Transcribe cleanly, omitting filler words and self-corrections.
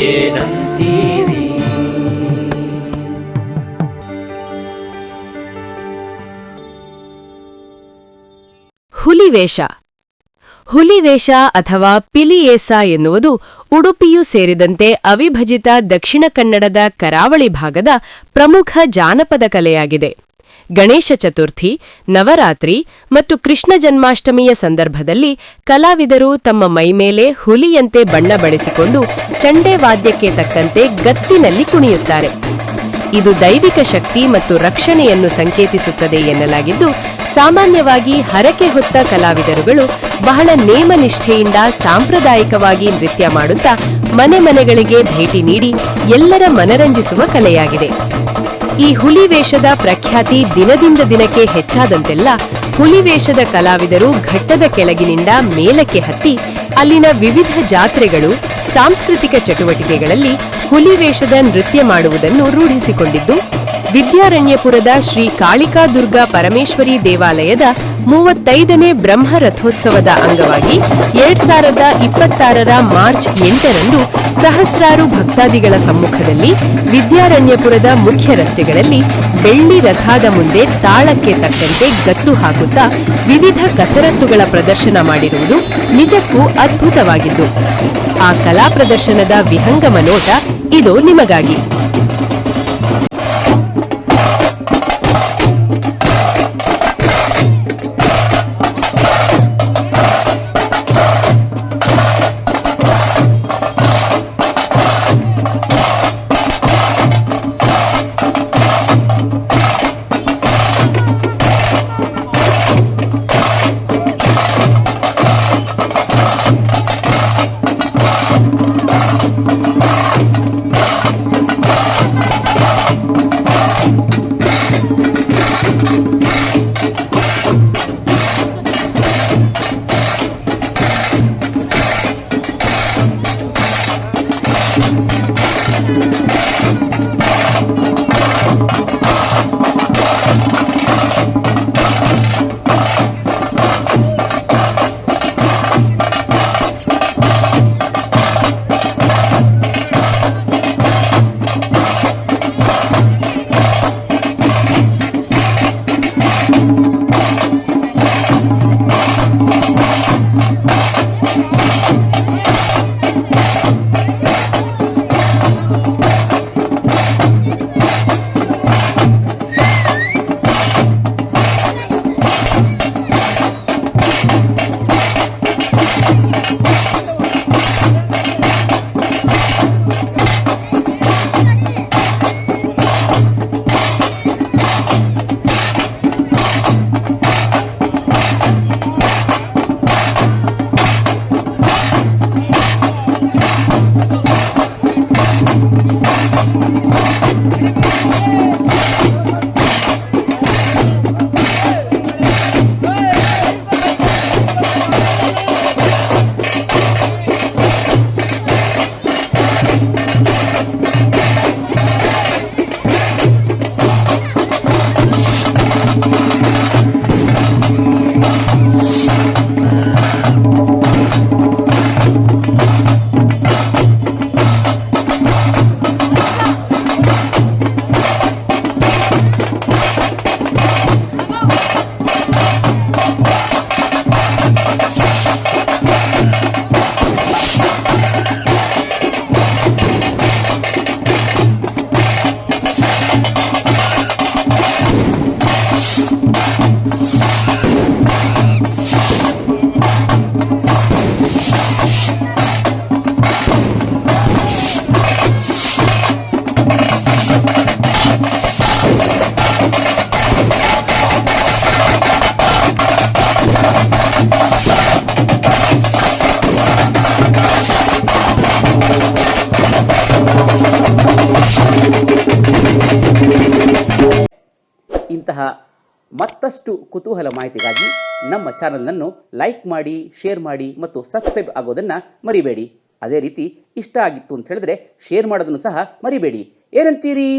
ಏನಂತೀರಿ? ಹುಲಿವೇಷ. ಹುಲಿವೇಷ ಅಥವಾ ಪಿಲಿಯೇಸ ಎನ್ನುವುದು ಉಡುಪಿಯೂ ಸೇರಿದಂತೆ ಅವಿಭಜಿತ ದಕ್ಷಿಣ ಕನ್ನಡದ ಕರಾವಳಿ ಭಾಗದ ಪ್ರಮುಖ ಜಾನಪದ ಕಲೆಯಾಗಿದೆ. ಗಣೇಶ ಚತುರ್ಥಿ, ನವರಾತ್ರಿ ಮತ್ತು ಕೃಷ್ಣ ಜನ್ಮಾಷ್ಟಮಿಯ ಸಂದರ್ಭದಲ್ಲಿ ಕಲಾವಿದರು ತಮ್ಮ ಮೈಮೇಲೆ ಹುಲಿಯಂತೆ ಬಣ್ಣ ಬಳಿಸಿಕೊಂಡು ಚಂಡೆ ವಾದ್ಯಕ್ಕೆ ತಕ್ಕಂತೆ ಗತ್ತಿನಲ್ಲಿ ಕುಣಿಯುತ್ತಾರೆ. ಇದು ದೈವಿಕ ಶಕ್ತಿ ಮತ್ತು ರಕ್ಷಣೆಯನ್ನು ಸಂಕೇತಿಸುತ್ತದೆ ಎನ್ನಲಾಗಿದ್ದು, ಸಾಮಾನ್ಯವಾಗಿ ಹರಕೆ ಹೊತ್ತ ಕಲಾವಿದರುಗಳು ಬಹಳ ನೇಮನಿಷ್ಠೆಯಿಂದ ಸಾಂಪ್ರದಾಯಿಕವಾಗಿ ನೃತ್ಯ ಮಾಡುತ್ತಾ ಮನೆ ಮನೆಗಳಿಗೆ ಭೇಟಿ ನೀಡಿ ಎಲ್ಲರ ಮನರಂಜಿಸುವ ಕಲೆಯಾಗಿದೆ. ಈ ಹುಲಿವೇಷದ ಪ್ರಖ್ಯಾತಿ ದಿನದಿಂದ ದಿನಕ್ಕೆ ಹೆಚ್ಚಾದಂತೆಲ್ಲ ಹುಲಿವೇಷದ ಕಲಾವಿದರು ಘಟ್ಟದ ಕೆಳಗಿನಿಂದ ಮೇಲಕ್ಕೆ ಹತ್ತಿ ಅಲ್ಲಿನ ವಿವಿಧ ಜಾತ್ರೆಗಳು, ಸಾಂಸ್ಕೃತಿಕ ಚಟುವಟಿಕೆಗಳಲ್ಲಿ ಹುಲಿವೇಷದ ನೃತ್ಯ ಮಾಡುವುದನ್ನು ರೂಢಿಸಿಕೊಂಡಿದ್ದು, ವಿದ್ಯಾರಣ್ಯಪುರದ ಶ್ರೀ ಕಾಳಿಕಾ ದುರ್ಗಾ ಪರಮೇಶ್ವರಿ ದೇವಾಲಯದ 35ನೇ ಬ್ರಹ್ಮ ರಥೋತ್ಸವದ ಅಂಗವಾಗಿ 2026 ಮಾರ್ಚ್ 8ರಂದು ಸಹಸ್ರಾರು ಭಕ್ತಾದಿಗಳ ಸಮ್ಮುಖದಲ್ಲಿ ವಿದ್ಯಾರಣ್ಯಪುರದ ಮುಖ್ಯ ರಸ್ತೆಗಳಲ್ಲಿ ಬೆಳ್ಳಿ ರಥದ ಮುಂದೆ ತಾಳಕ್ಕೆ ತಕ್ಕಂತೆ ಗತ್ತು ಹಾಕುತ್ತಾ ವಿವಿಧ ಕಸರತ್ತುಗಳ ಪ್ರದರ್ಶನ ಮಾಡಿರುವುದು ನಿಜಕ್ಕೂ ಅದ್ಭುತವಾಗಿದ್ದು, ಆ ಕಲಾ ಪ್ರದರ್ಶನದ ವಿಹಂಗಮ ನೋಟ ಇದು ನಿಮಗಾಗಿ. ಇಂತಹ ಮತ್ತಷ್ಟು ಕುತೂಹಲ ಮಾಹಿತಿಗಾಗಿ ನಮ್ಮ ಚಾನಲ್ನನ್ನು ಲೈಕ್ ಮಾಡಿ, ಶೇರ್ ಮಾಡಿ ಮತ್ತು ಸಬ್ಸ್ಕ್ರೈಬ್ ಆಗೋದನ್ನು ಮರಿಬೇಡಿ. ಅದೇ ರೀತಿ ಇಷ್ಟ ಆಗಿತ್ತು ಅಂತ ಹೇಳಿದ್ರೆ ಶೇರ್ ಮಾಡೋದನ್ನು ಸಹ ಮರಿಬೇಡಿ. ಏನಂತೀರಿ?